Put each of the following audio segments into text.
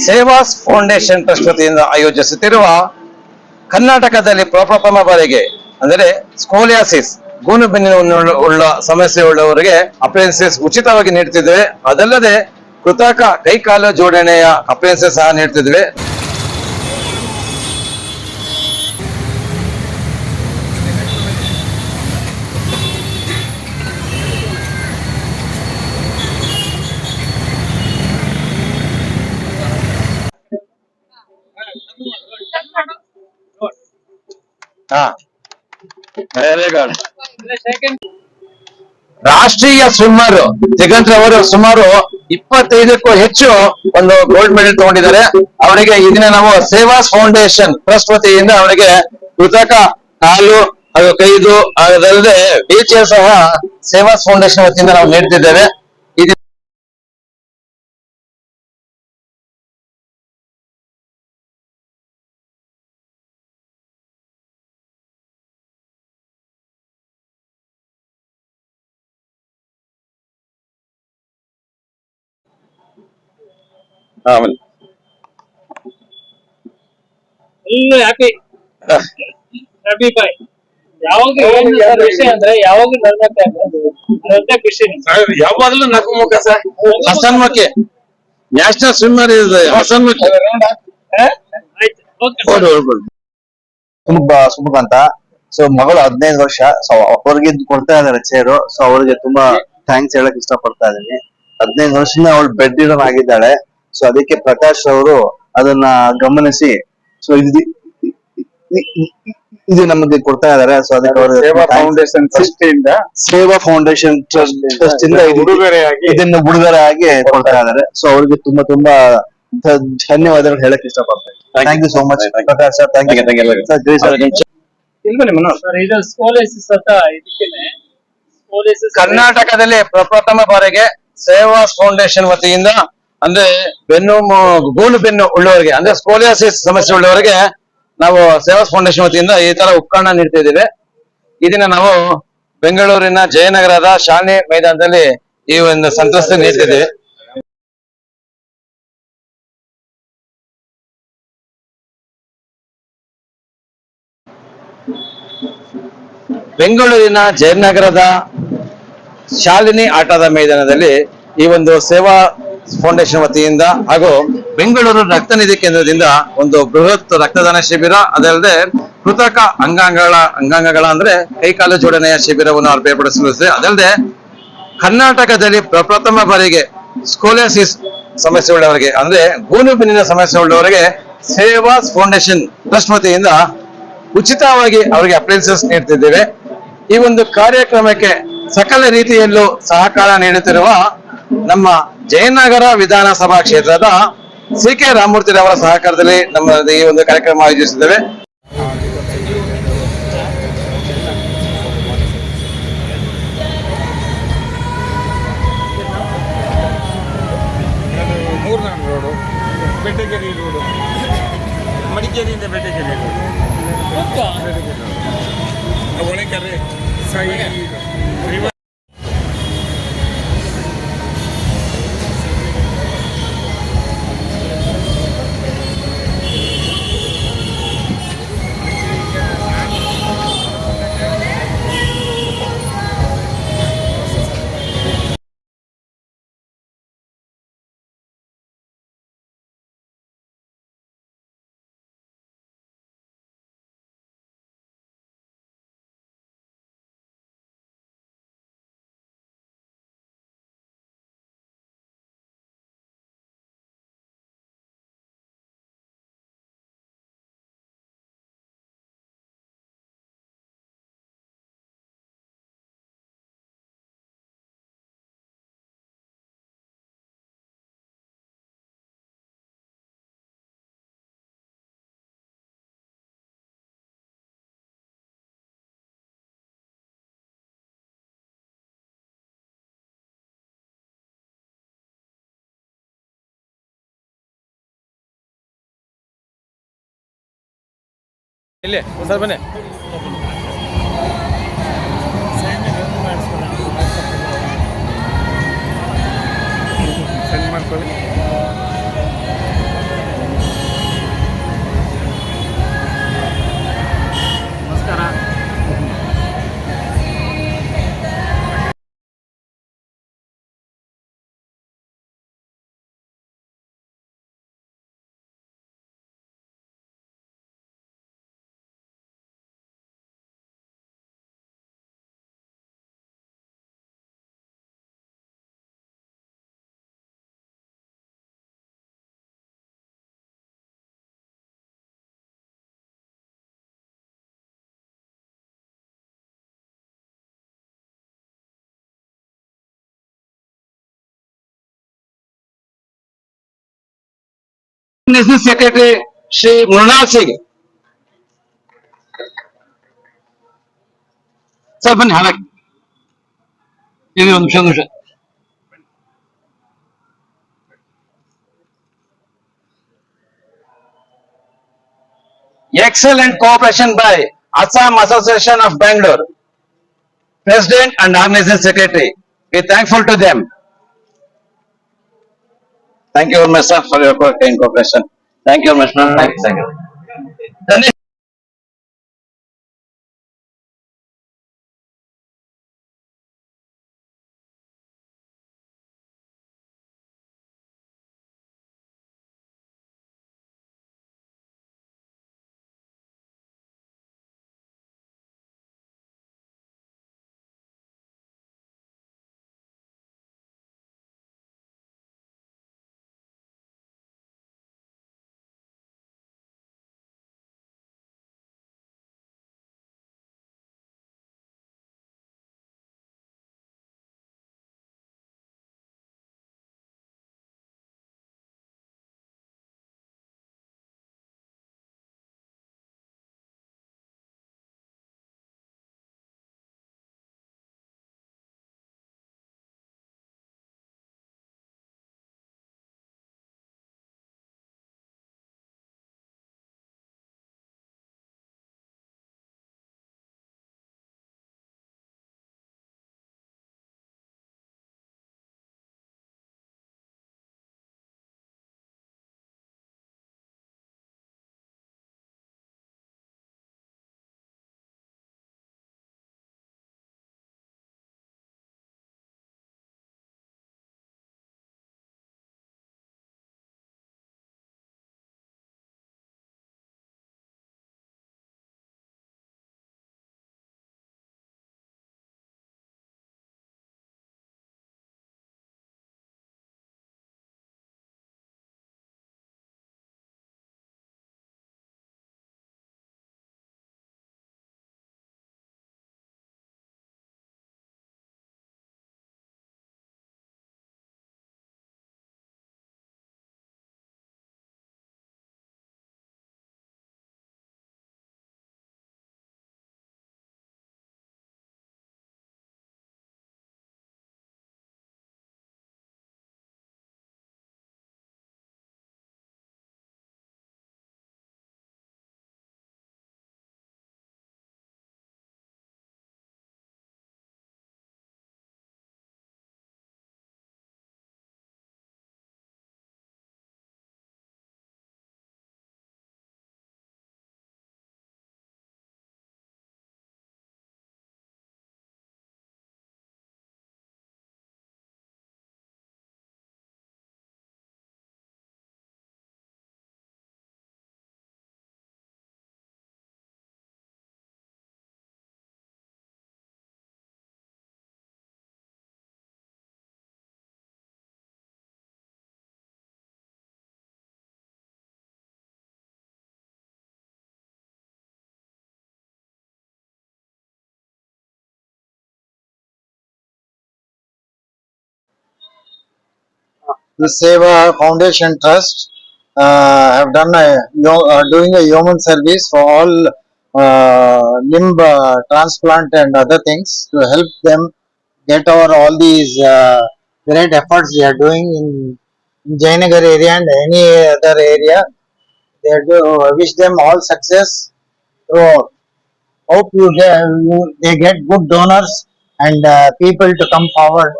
ಸೇವಾಸ್ foundation trust ವತಿಯಿಂದ ಆಯೋಜಿಸುತ್ತಿರುವ ಕರ್ನಾಟಕದಲ್ಲಿ ಪ್ರಪ್ರಥಮ ಬಾರಿಗೆ ಅಂದರೆ ಸ್ಕೋಲಿಯಾಸಿಸ್ ಗೂನು ಬೆನ್ನಿನ ಉಳ್ಳ ಸಮಸ್ಯೆ ಉಳ್ಳವರಿಗೆ ಅಪ್ಲಯನ್ಸಸ್ ಉಚಿತವಾಗಿ ನೀಡುತ್ತಿದ್ದೇವೆ. ಅದಲ್ಲದೆ ಕೃತಕ ಕೈಕಾಲು ಜೋಡಣೆಯ ಅಪ್ಲಯನ್ಸಸ್ ಸಹ ನೀಡುತ್ತಿದ್ದೇವೆ. ರಾಷ್ಟ್ರೀಯ ಸ್ವಿಮ್ಮರ್ ದಿಗಂತ್ ಅವರು ಸುಮಾರು 25ಕ್ಕೂ ಹೆಚ್ಚು ಒಂದು ಗೋಲ್ಡ್ ಮೆಡಲ್ ತಗೊಂಡಿದ್ದಾರೆ. ಅವರಿಗೆ ಇದನ್ನ ನಾವು ಸೇವಾಸ್ ಫೌಂಡೇಶನ್ ಟ್ರಸ್ಟ್ ವತಿಯಿಂದ ಅವರಿಗೆ ಕೃತಕ ಕಾಲು ಹಾಗೂ ಕೈದು ಅದಲ್ಲದೆ ವೀಲ್ ಚೇರ್ ಸಹ ಸೇವಾಸ್ ಫೌಂಡೇಶನ್ ವತಿಯಿಂದ ನಾವು ನೀಡ್ತಿದ್ದೇವೆ. ಖುಷಿ ಅಂದ್ರೆ ಯಾವಾಗಲೂ ನಗುಮುಖ ಸರ್. ಹಸನ್ಮುಖಿ ನ್ಯಾಷನಲ್ ಸ್ವಿಮ್ಮರ್ ಇದೆ. ಹಸನ್ಮುಖಿ ಸುಮುಖ ಅಂತ. ಸೊ ಮಗಳು 15 ವರ್ಷ. ಸೊ ಅವ್ರಿಗೆ ಕೊಡ್ತಾ ಇದಾರೆ ಚೇರು. ಸೊ ಅವ್ರಿಗೆ ತುಂಬಾ ಥ್ಯಾಂಕ್ಸ್ ಹೇಳಕ್ ಇಷ್ಟ ಪಡ್ತಾ ಇದೀನಿ. 15 ವರ್ಷದಿಂದ ಅವಳು ಬೆಡ್ ರಿಡನ್ ಆಗಿದ್ದಾಳೆ. ಸೊ ಅದಕ್ಕೆ ಪ್ರಕಾಶ್ ಅವರು ಅದನ್ನ ಗಮನಿಸಿ ಸೊ ಇದು ನಮಗೆ ಕೊಡ್ತಾ ಇದಾರೆ. ಸೊ ಅದಕ್ಕೆ ಸೇವಾ ಫೌಂಡೇಶನ್ ಟ್ರಸ್ಟ್ ಇಂದ ಇದನ್ನು ಉಡುಗೊರೆ ಆಗಿ ಕೊಡ್ತಾ ಇದಾರೆ. ಸೊ ಅವ್ರಿಗೆ ತುಂಬಾ ತುಂಬಾ ಧನ್ಯವಾದಗಳು ಹೇಳಕ್ ಇಷ್ಟಪಡ್ತೀನಿ. Thank you so much Prakash sir. Thank you. ಕರ್ನಾಟಕದಲ್ಲಿ ಪ್ರಪ್ರಥಮ ಬಾರಿಗೆ ಸೇವಾಸ್ ಫೌಂಡೇಶನ್ ವತಿಯಿಂದ ಅಂದ್ರೆ ಗೂನು ಬೆನ್ನು ಉಳ್ಳವರಿಗೆ ಅಂದ್ರೆ ಸ್ಕೋಲಿಯಾಸಿಸ್ ಸಮಸ್ಯೆ ಉಳ್ಳವರಿಗೆ ನಾವು ಸೇವಾಸ್ ಫೌಂಡೇಶನ್ ವತಿಯಿಂದ ಈ ತರ ಉಪಕರಣ ನೀಡ್ತಾ ಇದ್ದೇವೆ. ಇದನ್ನ ನಾವು ಬೆಂಗಳೂರಿನ ಜಯನಗರದ ಶಾಲೆ ಮೈದಾನದಲ್ಲಿ ಈ ಒಂದು ಸಂತ್ರಸ್ತ ನೀಡ್ತಿದ್ದೇವೆ. ಬೆಂಗಳೂರಿನ ಜಯನಗರದ ಶಾಲಿನಿ ಆಟದ ಮೈದಾನದಲ್ಲಿ ಈ ಒಂದು ಸೇವಾ ಫೌಂಡೇಶನ್ ವತಿಯಿಂದ ಹಾಗೂ ಬೆಂಗಳೂರು ರಕ್ತನಿಧಿ ಕೇಂದ್ರದಿಂದ ಒಂದು ಬೃಹತ್ ರಕ್ತದಾನ ಶಿಬಿರ ಅದಲ್ಲದೆ ಕೃತಕ ಅಂಗಾಂಗಗಳ ಅಂದ್ರೆ ಕೈಕಾಲು ಜೋಡಣೆಯ ಶಿಬಿರವನ್ನು ಏರ್ಪಡಿಸಲಾಗಿದೆ. ಅದಲ್ಲದೆ ಕರ್ನಾಟಕದಲ್ಲಿ ಪ್ರಪ್ರಥಮ ಬಾರಿಗೆ ಸ್ಕೋಲಿಯಾಸಿಸ್ ಸಮಸ್ಯೆ ಉಳ್ಳವರಿಗೆ ಅಂದ್ರೆ ಗೂನು ಬೆನ್ನಿನ ಸಮಸ್ಯೆ ಉಳ್ಳವರಿಗೆ ಸೇವಾಸ್ ಫೌಂಡೇಶನ್ ಟ್ರಸ್ಟ್ ವತಿಯಿಂದ ಉಚಿತವಾಗಿ ಅವರಿಗೆ ಅಪ್ಲಯನ್ಸಸ್ ನೀಡ್ತಿದ್ದೇವೆ. ಈ ಒಂದು ಕಾರ್ಯಕ್ರಮಕ್ಕೆ ಸಕಲ ರೀತಿಯಲ್ಲೂ ಸಹಕಾರ ನೀಡುತ್ತಿರುವ ನಮ್ಮ ಜಯನಗರ ವಿಧಾನಸಭಾ ಕ್ಷೇತ್ರದ ಸಿ ಕೆ ರಾಮಮೂರ್ತಿ ಅವರ ಸಹಕಾರದಲ್ಲಿ ನಮ್ಮ ಈ ಒಂದು ಕಾರ್ಯಕ್ರಮ ಆಯೋಜಿಸಿದ್ದೇವೆ. ಮೂರ್ನಾಡು ರೋಡು, ಬೆಟ್ಟಗೆರೆ ರೋಡು, ಮಡಿಕೇರಿಯಿಂದ ಬೆಟ್ಟಗೆರೆ ಒಳಕೆರೆ ಇಲ್ಲೇ ಸರ್ ಬನ್ನಿ. ಸೆಂಡ್ ಮಾಡ್ಕೊಳ್ಳಿ. Organizing Secretary Shri Mrunal Singh. Sir ಬನ್ನಿ ಹಾಳಾಗಿ ಇದು ಒಂದು ನಿಮಿಷ Excellent cooperation by Assam Association of Bangalore, President and Organizing Secretary. We are thankful to them. Thank you very much, sir, for your kind cooperation. Thank you very much, ma'am. Thank you. The next the Seva Foundation Trust have done doing a human service for all limb transplant and other things to help them get over all these great efforts they are doing in Jainagar area and any other area. I wish them all success. So, hope they get good donors and people to come forward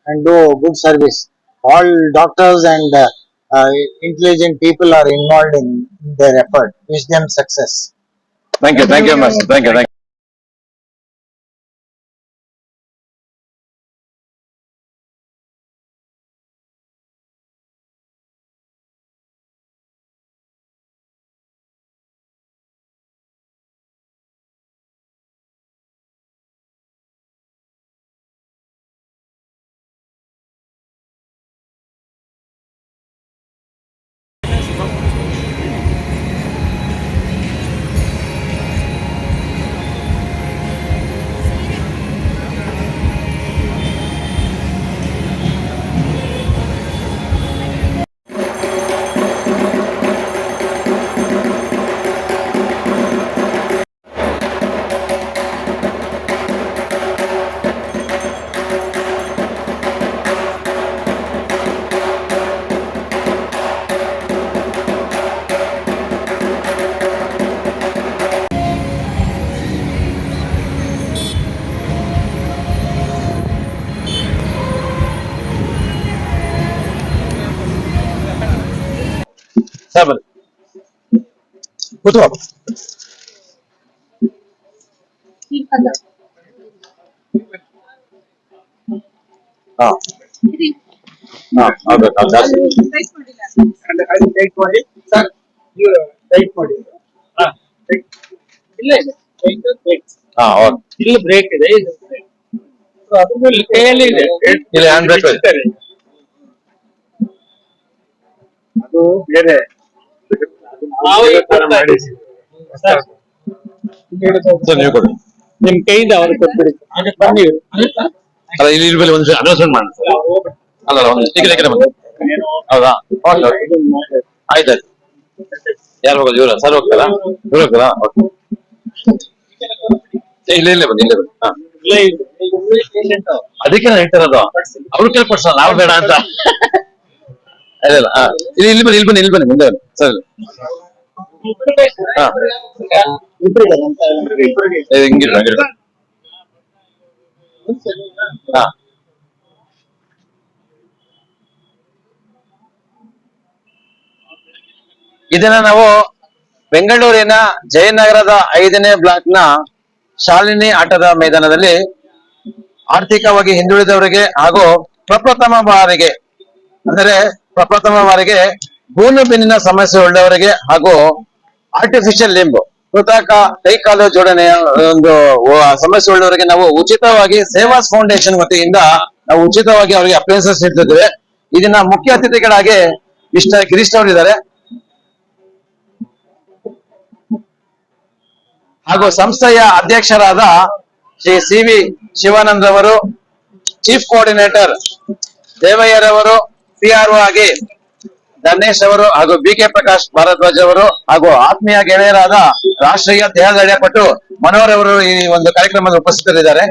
and do good service. All doctors and intelligent people are involved in their effort. Wish them success. thank you, Master. Thank you. Sir ಬನ್ನಿ ಕೂತ್ಕೋ. ಹಾ ಹಾ ಆಗ್ಬೇಕು ಜಾಸ್ತಿ. Tight ಮಾಡಿ sir, tight ಮಾಡಿ. ಇಲ್ಲ ಹಾ ಓಕೆ. ಇಲ್ಲಿ ಬ್ರೇಕ್ ಇದೆ, ಇದು ಅದ್ರ ಮೇಲೆ ಕೈಯಲ್ಲಿ ಇದೆ. ಇಲ್ಲಿ ಹ್ಯಾಂಡ್ ಬ್ರೇಕ್ ಇದೆ. ಅದು ಬೇರೆ ಸರ್ ನೀವು ಕೊಡಿ. ನಿಮ್ ಕೈಯಿಂದ ಅವ್ರಿಗೆ ಕೊಟ್ಬಿಡಿ. ಬನ್ನಿ ಅಲ್ಲ ಇಲ್ಲಿ ಮೇಲೆ ಒಂದು ಅನೌನ್ಸ್ಮೆಂಟ್ ಮಾಡೋಣ ಸರ್. ಅಲ್ಲ ಒಂದು ಸ್ಟಿಕರ್ ಬನ್ನಿ. ಹೌದಾ ಆಯ್ತಾಯ್ತು. ಯಾರು ಹೋಗೋದು? ಇವ್ರ ಸರ್ ಹೋಗ್ತಾರಾ? ಇವ್ರು ಹೋಗ್ತಾರಾ? ಓಕೆ. ಇಲ್ಲ ಇಲ್ಲ ಬನ್ನಿ, ಇಲ್ಲ ಬನ್ನಿ. ಹಾ ಅದಕ್ಕೆ ನಾನು ಹೇಳ್ತಿರೋದು ಅವ್ರು ಕೇಳ್ಕೊಡ್ಸೋಣ, ನಾವು ಬೇಡ ಅಂತ. ಇಲ್ಲ ಹಾ ಇಲ್ಲಿ ಇಲ್ಲಿ ಬನ್ನಿ, ಇಲ್ಲಿ ಬನ್ನಿ, ಇಲ್ಲಿ ಬನ್ನಿ, ಮುಂದೆ ಬನ್ನಿ ಸರ್. ಹಾ ಹಿಂಗಿಲ್ಲ ಹಂಗಿಲ್ಲ. ಹಾ ಇದನ್ನ ನಾವು ಬೆಂಗಳೂರಿನ ಜಯನಗರದ 5ನೇ ಬ್ಲಾಕ್ ನ ಶಾಲಿನಿ ಆಟದ ಮೈದಾನದಲ್ಲಿ ಆರ್ಥಿಕವಾಗಿ ಹಿಂದುಳಿದವರಿಗೆ ಹಾಗೂ ಪ್ರಪ್ರಥಮ ಬಾರಿಗೆ ಗೂನು ಬೆನ್ನಿನ ಸಮಸ್ಯೆ ಉಳ್ಳವರಿಗೆ ಹಾಗೂ ಆರ್ಟಿಫಿಷಿಯಲ್ ಲಿಂಬ್ ಕೃತಕ ಕೈಕಾಲು ಜೋಡಣೆಯ ಒಂದು ಸಮಸ್ಯೆ ಉಳ್ಳವರಿಗೆ ನಾವು ಉಚಿತವಾಗಿ ಸೇವಾಸ್ ಫೌಂಡೇಶನ್ ವತಿಯಿಂದ ನಾವು ಉಚಿತವಾಗಿ ಅವರಿಗೆ ಅಪ್ಲಯನ್ಸಸ್ ನೀಡ್ತಿದ್ದೇವೆ. ಇದನ್ನ ಮುಖ್ಯ ಅತಿಥಿಗಳಾಗಿ ಮಿಸ್ಟರ್ ಗಿರೀಶ್ ಅವರಿದ್ದಾರೆ ಹಾಗೂ ಸಂಸ್ಥೆಯ ಅಧ್ಯಕ್ಷರಾದ ಶ್ರೀ CV ಶಿವಾನಂದ್ ಅವರು, ಚೀಫ್ ಕೋಆರ್ಡಿನೇಟರ್ ದೇವಯ್ಯರವರು, PRO ಆಗಿ ಧನೇಶ್ ಅವರು ಹಾಗೂ BK ಪ್ರಕಾಶ್ ಭಾರದ್ವಾಜ್ ಅವರು ಹಾಗೂ ಆತ್ಮೀಯ ಗೆಳೆಯರಾದ ರಾಷ್ಟ್ರೀಯ ದೇಹದಳ್ಯಪಟ್ಟು ಮನೋಹರ್ ಅವರು ಈ ಒಂದು ಕಾರ್ಯಕ್ರಮದಲ್ಲಿ ಉಪಸ್ಥಿತರಿದ್ದಾರೆ.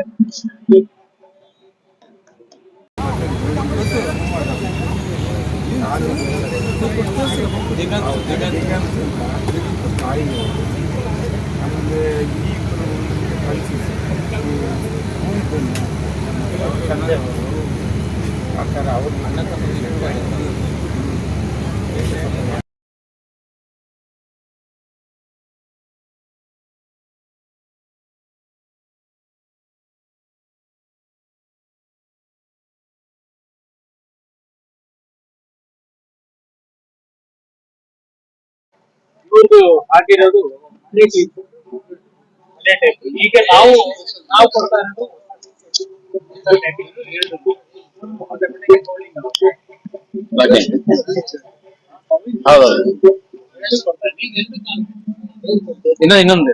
ಇವ್ರದ್ದು ಆಗಿರೋದು ಈಗ ನಾವು ಕೊಡ್ತಾ ಇರೋದು ಹೌದೌದು. ಇನ್ನೊಂದು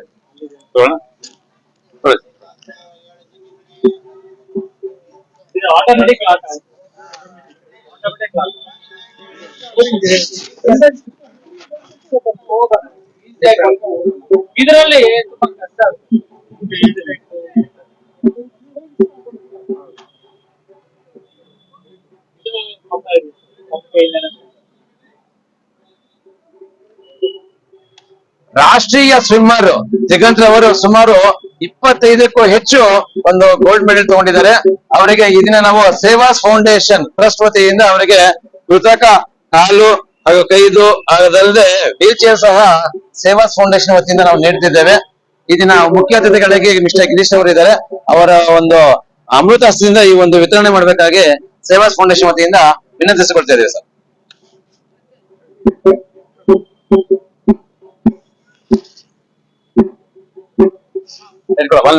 ಆಟೋಮೆಟಿಕ್ ಇದರಲ್ಲಿ ತುಂಬಾ ಕಷ್ಟ ರಾಷ್ಟ್ರೀಯ ಸ್ವಿಮ್ಮರ್ ದಿಗಂತ್ ಅವರು ಸುಮಾರು 25ಕ್ಕೂ ಹೆಚ್ಚು ಒಂದು ಗೋಲ್ಡ್ ಮೆಡಲ್ ತಗೊಂಡಿದ್ದಾರೆ. ಅವರಿಗೆ ಇದನ್ನ ನಾವು ಸೇವಾಸ್ ಫೌಂಡೇಶನ್ ಟ್ರಸ್ಟ್ ವತಿಯಿಂದ ಅವರಿಗೆ ಕೃತಕ ಕಾಲು ಹಾಗೂ ಕೈದು ಅದಲ್ಲದೆ ವೀಲ್ ಚೇರ್ ಸಹ ಸೇವಾಸ್ ಫೌಂಡೇಶನ್ ವತಿಯಿಂದ ನಾವು ನೀಡ್ತಿದ್ದೇವೆ. ಇದನ್ನ ಮುಖ್ಯ ಅತಿಥಿಗಳಿಗೆ ಮಿಸ್ಟರ್ ಗಿರೀಶ್ ಅವರು ಇದ್ದಾರೆ. ಅವರ ಒಂದು ಅಮೃತ ಹಸ್ತದಿಂದ ಈ ಒಂದು ವಿತರಣೆ ಮಾಡಬೇಕಾಗಿ ಸೇವಾಸ್ ಫೌಂಡೇಶನ್ ವತಿಯಿಂದ ವಿನಂತಿಸಿಕೊಳ್ತಾ ಇದ್ದೇವೆ ಸರ್.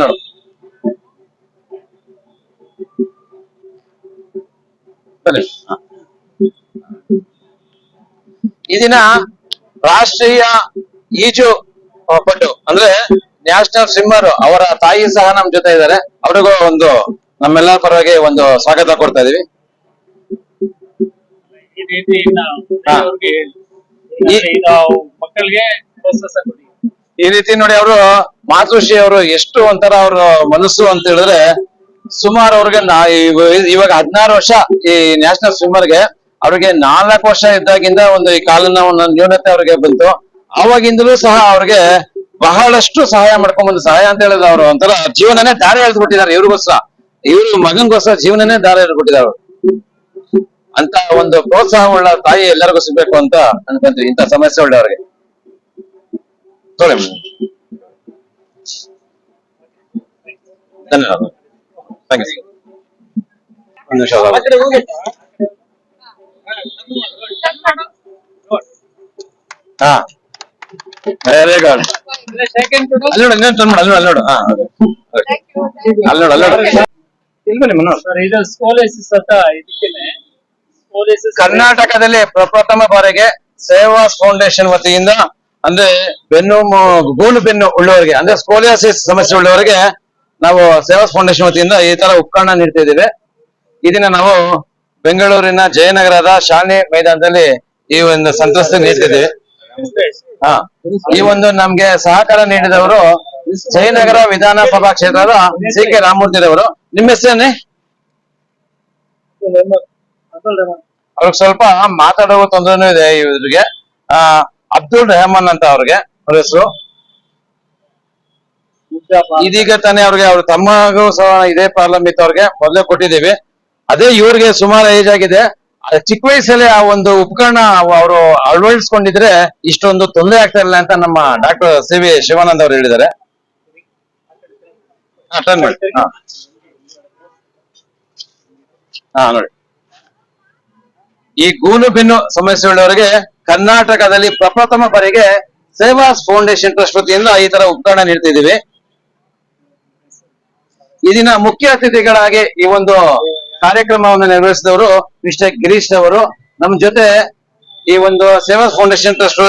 ನೋಡು ಈ ದಿನ ರಾಷ್ಟ್ರೀಯ ಈಜು ಪಟು ಅಂದ್ರೆ ನ್ಯಾಷನಲ್ ಸ್ವಿಮ್ಮರ್ ಅವರ ತಾಯಿ ಸಹ ನಮ್ ಜೊತೆ ಇದ್ದಾರೆ. ಅವ್ರಿಗೂ ಒಂದು ನಮ್ಮೆಲ್ಲರ ಪರವಾಗಿ ಒಂದು ಸ್ವಾಗತ ಕೊಡ್ತಾ ಇದೀವಿ. ಈ ರೀತಿ ಮಕ್ಕಳಿಗೆ ಈ ರೀತಿ ನೋಡಿ ಅವರು ಮಾತೃಶ್ರೀ ಅವರು ಎಷ್ಟು ಒಂಥರ ಅವ್ರ ಮನಸ್ಸು ಅಂತ ಹೇಳಿದ್ರೆ ಸುಮಾರು ಅವ್ರಿಗೆ ಇವಾಗ 16 ವರ್ಷ ಈ ನ್ಯಾಷನಲ್ ಸ್ವಿಮ್ಮರ್ಗೆ. ಅವ್ರಿಗೆ 4 ವರ್ಷ ಇದ್ದಾಗಿಂದ ಒಂದು ಈ ಕಾಲಿನ ಒಂದು ನ್ಯೂನತೆ ಅವ್ರಿಗೆ ಬಂತು. ಅವಾಗಿಂದಲೂ ಸಹ ಅವ್ರಿಗೆ ಬಹಳಷ್ಟು ಸಹಾಯ ಮಾಡ್ಕೊಂಡ್ಬಂದು ಸಹಾಯ ಅಂತ ಹೇಳಿದ್ರೆ ಅವ್ರು ಒಂಥರ ಜೀವನನೇ ದಾರಿ ಎಳೆದ್ಬಿಟ್ಟಿದ್ದಾರೆ. ಇವ್ರಿಗೋಸ್ಕರ ಇವ್ರ ಮಗನ್ಗೋಸ್ಕರ ಜೀವನನೇ ದಾರಿ ಎಳೆದ್ಬಿಟ್ಟಿದ್ದಾರೆ. ಅಂತ ಒಂದು ಪ್ರೋತ್ಸಾಹ ಉಳ್ಳ ತಾಯಿ ಎಲ್ಲರಿಗೂ ಸಿಗ್ಬೇಕು ಅಂತ ಅನ್ಕೊಂತೀವಿ ಇಂಥ ಸಮಸ್ಯೆ ಉಳ್ಳವರಿಗೆ. ತೊಗೊಳ್ಳಿ ಮೇಡಮ್. ಧನ್ಯವಾದ. Thank you. ಒಂದು ನಿಮಿಷ ಆ ಕಡೆ ಹೋಗಿ. ಹಾ ವೆರಿ ಗುಡ್. ಸೆಕೆಂಡ್ ಅಲ್ಲಿ ನೋಡು ಇನ್ನೊಂದು ಟರ್ನ್ ಮಾಡು, ಅಲ್ಲಿ ನೋಡು ಹಾ ಅಲ್ಲಿ ನೋಡು ಅಲ್ಲಿ ನೋಡು. ಇಲ್ಲಿ ಮನೋಜ್. ಸರ್ ಇದು ಸ್ಕೋಲಿಸಿಸ್ ಅಂತ ಇದಕ್ಕೇನೆ ಸ್ಕೋಲಿಸಿಸ್ ಕರ್ನಾಟಕದಲ್ಲಿ ಪ್ರಪ್ರಥಮ ಬಾರಿಗೆ ಸೇವಾಸ್ ಫೌಂಡೇಶನ್ ವತಿಯಿಂದ ಅಂದ್ರೆ ಗೂನು ಬೆನ್ನು ಉಳ್ಳವರಿಗೆ ಅಂದ್ರೆ ಸ್ಕೋಲಿಯಾಸಿಸ್ ಸಮಸ್ಯೆ ಉಳ್ಳವರಿಗೆ ನಾವು ಸೇವಾಸ್ ಫೌಂಡೇಶನ್ ವತಿಯಿಂದ ಈ ತರ ಉಪಕರಣ ನೀಡ್ತಾ ಇದ್ದೀವಿ. ಇದನ್ನ ನಾವು ಬೆಂಗಳೂರಿನ ಜಯನಗರದ ಶಾಲೆ ಮೈದಾನದಲ್ಲಿ ಈ ಒಂದು ಸಂತ್ರಸ್ತ ನೀಡ್ತಿದ್ದೀವಿ. ಹಾ ಈ ಒಂದು ನಮ್ಗೆ ಸಹಕಾರ ನೀಡಿದವರು ಜಯನಗರ ವಿಧಾನಸಭಾ ಕ್ಷೇತ್ರದ ಸಿ.ಕೆ. ರಾಮಮೂರ್ತಿರವರು. ನಿಮ್ಮ ಹೆಸರೇನೆ? ಅವ್ರಿಗೆ ಸ್ವಲ್ಪ ಮಾತಾಡುವ ತೊಂದರೆನೂ ಇದೆ ಇವ್ರಿಗೆ. ಅಬ್ದುಲ್ ರೆಹಮಾನ್ ಅಂತ ಅವ್ರಿಗೆ ಅವ್ರ ಹೆಸರು. ಇದೀಗ ತಾನೇ ಅವ್ರಿಗೆ ಅವ್ರ ತಮ್ಮಗೂ ಸಹ ಇದೇ ಪ್ರಾಬ್ಲಮ್ ಇತ್ತು, ಅವ್ರಿಗೆ ಮೊದಲೇ ಕೊಟ್ಟಿದ್ದೀವಿ. ಅದೇ ಇವ್ರಿಗೆ ಸುಮಾರು ಏಜ್ ಆಗಿದೆ. ಚಿಕ್ಕ ವಯಸ್ಸಲ್ಲಿ ಆ ಒಂದು ಉಪಕರಣ ಅವರು ಅಳವಡಿಸ್ಕೊಂಡಿದ್ರೆ ಇಷ್ಟೊಂದು ತೊಂದರೆ ಆಗ್ತಾ ಇಲ್ಲ ಅಂತ ನಮ್ಮ ಡಾಕ್ಟರ್ ಸಿ.ವಿ. ಶಿವಾನಂದ್ ಅವರು ಹೇಳಿದ್ದಾರೆ. ಟರ್ನ್ ಮಾಡಿ. ಹಾ ನೋಡಿ, ಈ ಗೂನು ಬೆನ್ನು ಸಮಸ್ಯೆ ಉಳ್ಳವರಿಗೆ ಕರ್ನಾಟಕದಲ್ಲಿ ಪ್ರಪ್ರಥಮ ಬಾರಿಗೆ ಸೇವಾಸ್ ಫೌಂಡೇಶನ್ ಟ್ರಸ್ಟ್ ವತಿಯಿಂದ ಈ ತರ ಉಪಕರಣ ನೀಡ್ತಿದ್ದೀವಿ. ಇದಿನ ಮುಖ್ಯ ಅತಿಥಿಗಳಾಗಿ ಈ ಒಂದು ಕಾರ್ಯಕ್ರಮವನ್ನು ನಿರ್ವಹಿಸಿದವರು ಮಿಸ್ಟರ್ ಗಿರೀಶ್ ಅವರು. ನಮ್ಮ ಜೊತೆ ಈ ಒಂದು Sevas foundation trust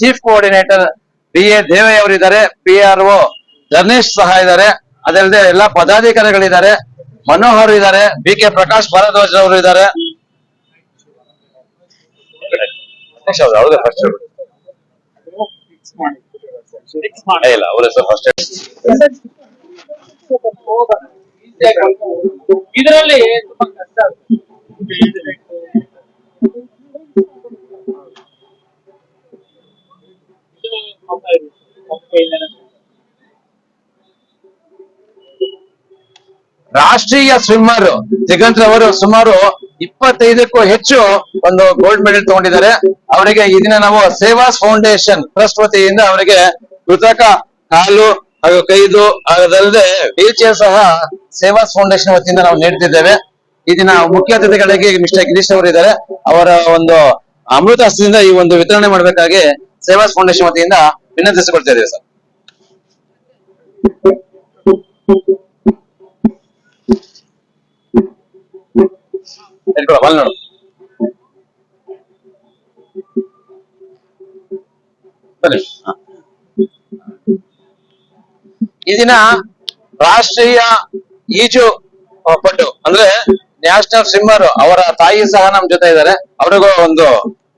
chief coordinator B. A ಅವರಿದ್ದಾರೆ, PRO ಧರ್ನೇಶ್ ಸಹ ಇದ್ದಾರೆ, ಅದಲ್ಲದೆ ಎಲ್ಲಾ ಪದಾಧಿಕಾರಿಗಳಿದ್ದಾರೆ, ಮನೋಹರ್ ಇದ್ದಾರೆ, B.K. ಪ್ರಕಾಶ್ ಭಾರದ್ವಾಜ್ ಅವರು ಇದ್ದಾರೆ. ಅವ್ರದೇ ಫಸ್ಟ್ ಇಲ್ಲ ಅವ್ರ ಹೆಸರು ಫಸ್ಟ್. ಇದರಲ್ಲಿ ತುಂಬಾ ಕಷ್ಟ ಆಗುತ್ತೆ. ರಾಷ್ಟ್ರೀಯ ಸ್ವಿಮ್ಮರ್ ದಿಗಂತ್ ಅವರು ಸುಮಾರು 25ಕ್ಕೂ ಹೆಚ್ಚು ಒಂದು ಗೋಲ್ಡ್ ಮೆಡಲ್ ತಗೊಂಡಿದ್ದಾರೆ. ಅವರಿಗೆ ಇದನ್ನ ನಾವು ಸೇವಾಸ್ ಫೌಂಡೇಶನ್ ಟ್ರಸ್ಟ್ ವತಿಯಿಂದ ಅವರಿಗೆ ಕೃತಕ ಕಾಲು ಹಾಗೂ ಕೈದು ಅದಲ್ಲದೆ ವೀಲ್ ಚೇರ್ ಸಹ ಸೇವಾಸ್ ಫೌಂಡೇಶನ್ ವತಿಯಿಂದ ನಾವು ನೀಡ್ತಿದ್ದೇವೆ. ಇದನ್ನ ಮುಖ್ಯ ಅತಿಥಿಗಳಿಗೆ ಮಿಸ್ಟರ್ ಗಿರೀಶ್ ಅವರು ಇದ್ದಾರೆ. ಅವರ ಒಂದು ಅಮೃತ ಹಸ್ತದಿಂದ ಈ ಒಂದು ವಿತರಣೆ ಮಾಡಬೇಕಾಗಿ ಸೇವಾಸ್ ಫೌಂಡೇಶನ್ ವತಿಯಿಂದ ವಿನಂತಿಸಿಕೊಳ್ತಾ ಇದ್ದೇವೆ ಸರ್. ನೋಡು ಬನ್ನಿ. ಈ ದಿನ ರಾಷ್ಟ್ರೀಯ ಈಜು ಪಟು ಅಂದ್ರೆ ನ್ಯಾಷನಲ್ ಸ್ವಿಮ್ಮರ್ ಅವರ ತಾಯಿ ಸಹ ನಮ್ ಜೊತೆ ಇದ್ದಾರೆ. ಅವ್ರಿಗೂ ಒಂದು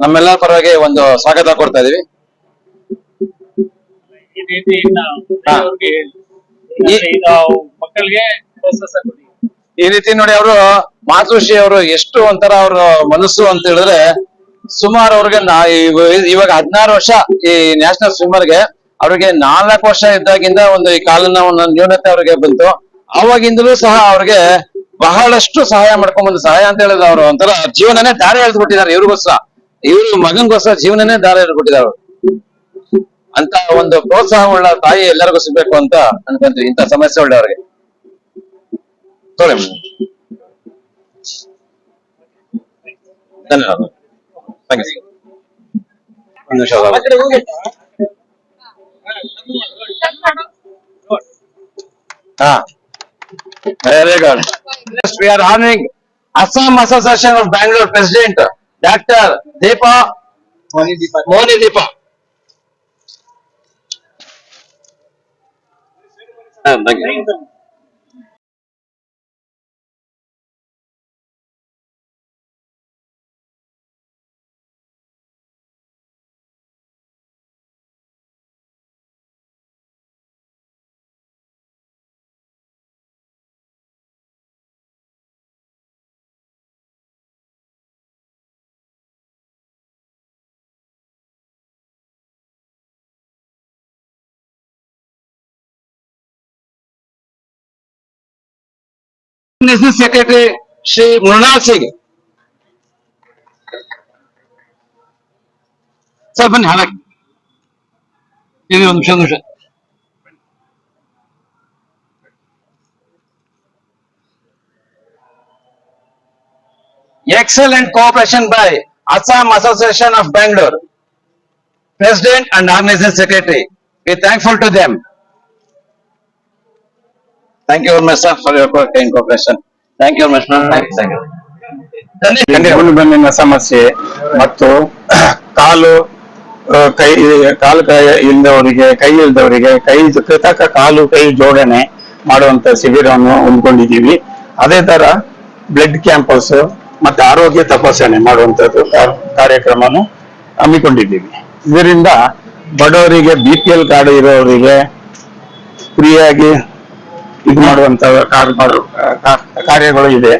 ನಮ್ಮೆಲ್ಲರ ಪರವಾಗಿ ಒಂದು ಸ್ವಾಗತ ಕೊಡ್ತಾ ಇದೀವಿ. ಈ ರೀತಿ ಮಕ್ಕಳಿಗೆ ಪ್ರೋತ್ಸಾಹ ಕೊಡಿ. ಈ ರೀತಿ ನೋಡಿ, ಅವರು ಮಾತೃಶ್ರೀ ಅವರು ಎಷ್ಟು ಒಂಥರ ಅವ್ರ ಮನಸ್ಸು ಅಂತ ಹೇಳಿದ್ರೆ, ಸುಮಾರು ಅವ್ರಿಗೆ ಇವಾಗ 16 ವರ್ಷ ಈ ನ್ಯಾಷನಲ್ ಸ್ವಿಮ್ಮರ್ಗೆ. ಅವ್ರಿಗೆ 4 ವರ್ಷ ಇದ್ದಾಗಿಂದ ಒಂದು ಈ ಕಾಲಿನ ಒಂದು ನ್ಯೂನತೆ ಅವ್ರಿಗೆ ಬಂತು. ಅವಾಗಿಂದಲೂ ಸಹ ಅವ್ರಿಗೆ ಬಹಳಷ್ಟು ಸಹಾಯ ಮಾಡ್ಕೊಂಡ್ ಬಂದು, ಸಹಾಯ ಅಂತ ಹೇಳಿದ್ರೆ ಅವರು ಒಂಥರ ಜೀವನನೇ ದಾರಿ ಎಳೆದ್ಬಿಟ್ಟಿದ್ದಾರೆ. ಇವ್ರಿಗೋಸ್ಕರ, ಇವ್ರ ಮಗನ್ಗೋಸ್ಕರ ಜೀವನನೇ ದಾರಿ ಎಳೆದ್ಬಿಟ್ಟಿದ್ದಾರೆ ಅವರು. ಅಂತ ಒಂದು ಪ್ರೋತ್ಸಾಹ ಉಳ್ಳ ತಾಯಿ ಎಲ್ಲರಿಗೂ ಸಿಗ್ಬೇಕು ಅಂತ ಅನ್ಕೊಂತೀವಿ ಇಂಥ ಸಮಸ್ಯೆ ಉಳ್ಳವರಿಗೆ. ತೊಗೊಳ್ಳಿ. ಧನ್ಯವಾದ. Thank you. ಒಂದು ನಿಮಿಷ. ಆ ಕಡೆ ಹೋಗಿ. ಹಾ very good. We are honoring Assam Association of Bangalore President Dr. Deepa Moni Deepa. Thank you. Secretary Shri Mrunal Singh. Sir ಬನ್ನಿ ಹಾಳಾಗಿ ಇಲ್ಲಿ ಒಂದು ನಿಮಿಷ excellent cooperation by Assam Association of Bangalore, President and Organizing Secretary. We thankful to them. Thank you very much, sir, for your kind cooperation. Thank you very much, ma'am. Thank you. ಬೆನ್ನಿನ ಸಮಸ್ಯೆ ಮತ್ತು ಕಾಲು ಕೈ ಇಲ್ಲದವರಿಗೆ ಕೈ ಇಲ್ಲದವರಿಗೆ ಕೃತಕ ಕಾಲು ಕೈ ಜೋಡಣೆ ಮಾಡುವಂತ ಶಿಬಿರವನ್ನು ಹೊಂದ್ಕೊಂಡಿದ್ದೀವಿ. ಅದೇ ತರ ಬ್ಲಡ್ ಕ್ಯಾಂಪಸ್ ಮತ್ತೆ ಆರೋಗ್ಯ ತಪಾಸಣೆ ಮಾಡುವಂತದ್ದು ಕಾರ್ಯಕ್ರಮವನ್ನು ಹಮ್ಮಿಕೊಂಡಿದ್ದೀವಿ. ಇದರಿಂದ ಬಡವರಿಗೆ BPL ಕಾರ್ಡ್ ಇರೋರಿಗೆ ಫ್ರೀಯಾಗಿ ಇದು ಮಾಡುವಂತ ಕಾರ್ಯಗಳು ಇದೆ.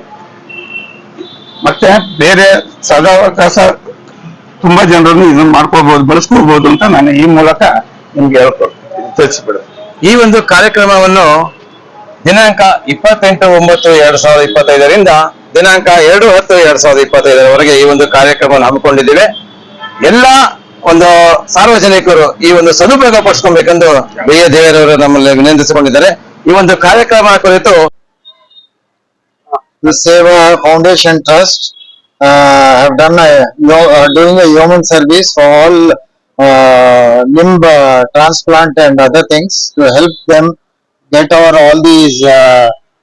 ಮತ್ತೆ ಬೇರೆ ಸದಾವಕಾಶ ತುಂಬಾ ಜನರನ್ನು ಇದನ್ನ ಮಾಡ್ಕೋಬಹುದು, ಬಳಸ್ಕೋಬಹುದು ಅಂತ ನಾನು ಈ ಮೂಲಕ ನಿಮ್ಗೆ ತಿಳಿಸ್ಬಿಡು. ಈ ಒಂದು ಕಾರ್ಯಕ್ರಮವನ್ನು ದಿನಾಂಕ 28/9/2025 ದಿನಾಂಕ 2/10/2025 ಈ ಒಂದು ಕಾರ್ಯಕ್ರಮವನ್ನು ಹಮ್ಮಿಕೊಂಡಿದ್ದೇವೆ. ಎಲ್ಲ ಒಂದು ಸಾರ್ವಜನಿಕರು ಈ ಒಂದು ಸದುಪಯೋಗ ಪಡಿಸ್ಕೊಬೇಕೆಂದು ಬಿ ಎ ದೇವರವರು ನಮ್ಮಲ್ಲಿ ವಿನಂತಿಸಿಕೊಂಡಿದ್ದಾರೆ. ಈ ಒಂದು ಕಾರ್ಯಕ್ರಮ ಕುರಿತು The Seva Foundation Trust have done doing a human service for all limb transplant and other things to help them get over all these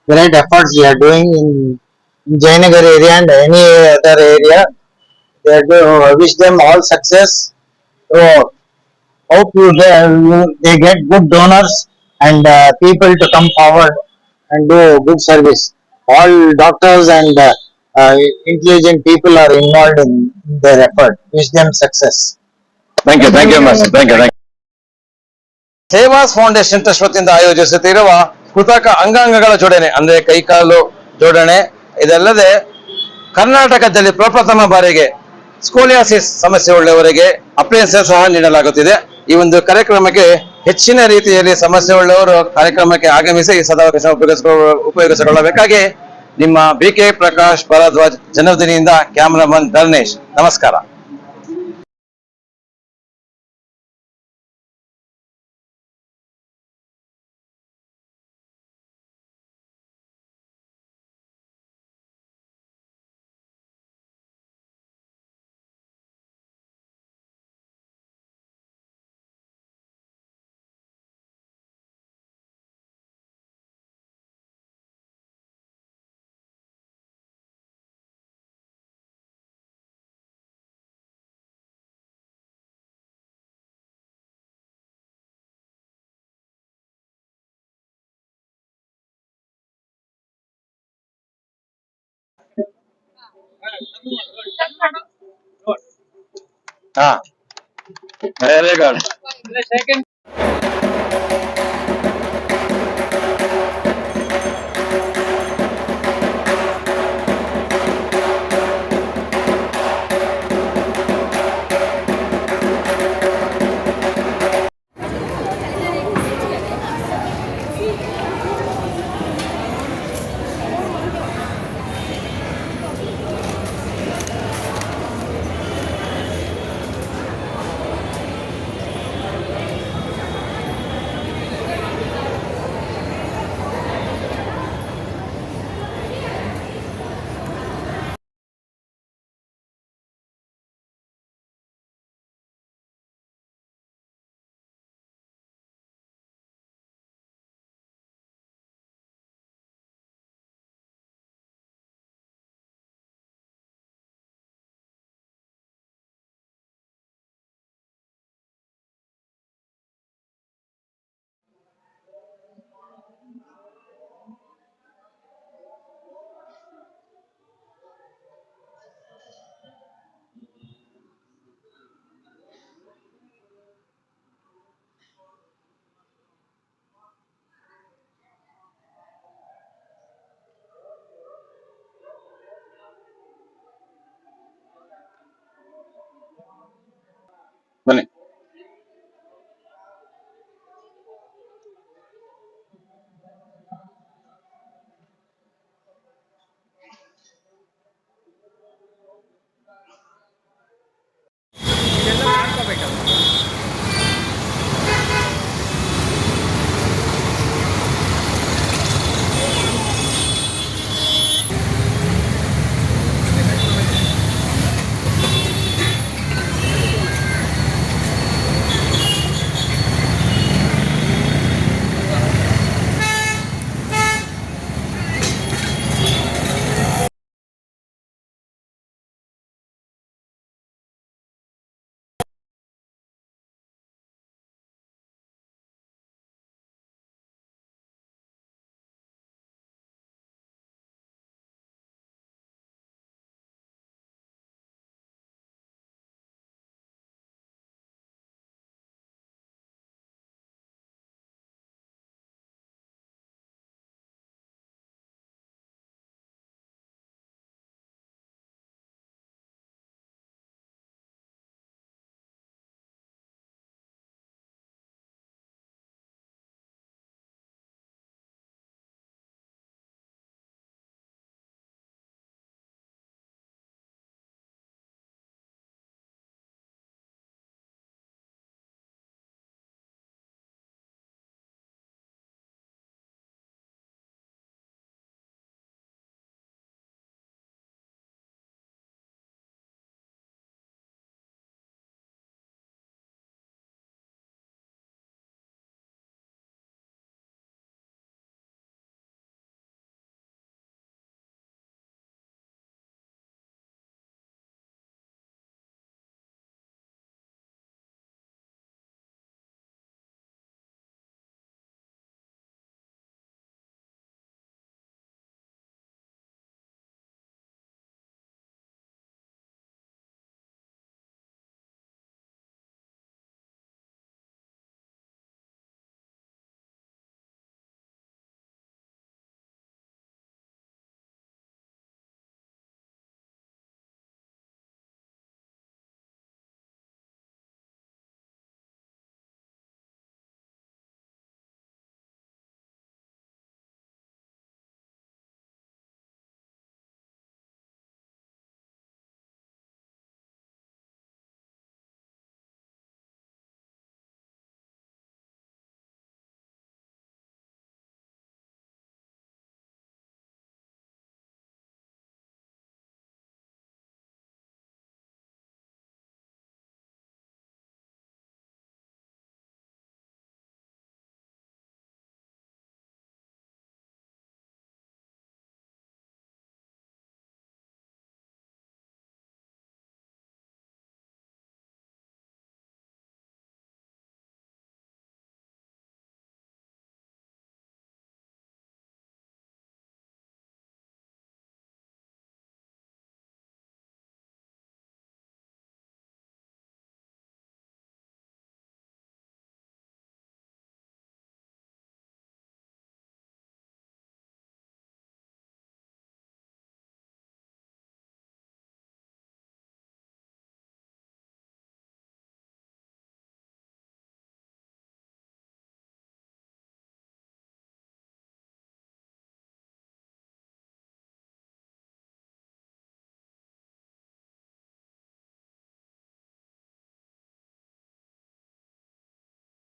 great efforts they are doing in Jayanagar area and any other area. Wish them all success. So, hope they get good donors and people to come forward and do good service. All doctors and intelligent people are involved in their effort. Wish them success. Thank you much. Thank you. Sevas foundation trust ವತಿಯಿಂದ ಆಯೋಜಿಸುತ್ತಿರುವ ಕೃತಕ ಅಂಗಾಂಗಗಳ ಜೋಡಣೆ ಅಂದ್ರೆ ಕೈಕಾಲು ಜೋಡಣೆ ಇದಲ್ಲದೆ ಕರ್ನಾಟಕದಲ್ಲಿ ಪ್ರಪ್ರಥಮ ಬಾರಿಗೆ ಸ್ಕೋಲಿಯಾಸಿಸ್ ಸಮಸ್ಯೆ ಉಳ್ಳವರಿಗೆ ಅಪ್ಲಯನ್ಸಸ್ ಸಹ ನೀಡಲಾಗುತ್ತಿದೆ. ಈ ಒಂದು ಕಾರ್ಯಕ್ರಮಕ್ಕೆ ಹೆಚ್ಚಿನ ರೀತಿಯಲ್ಲಿ ಸಮಸ್ಯೆ ಉಳ್ಳವರು ಕಾರ್ಯಕ್ರಮಕ್ಕೆ ಆಗಮಿಸಿ ಸದಾವಕಾಶ ಉಪಯೋಗಿಸಿಕೊಳ್ಳಬೇಕಾಗಿ ನಿಮ್ಮ BK ಪ್ರಕಾಶ್ ಭರದ್ವಾಜ್ ಜನವದಿನಿಯಿಂದ ಕ್ಯಾಮರಾಮನ್ ಧರ್ನೇಶ್. ನಮಸ್ಕಾರ. Very good.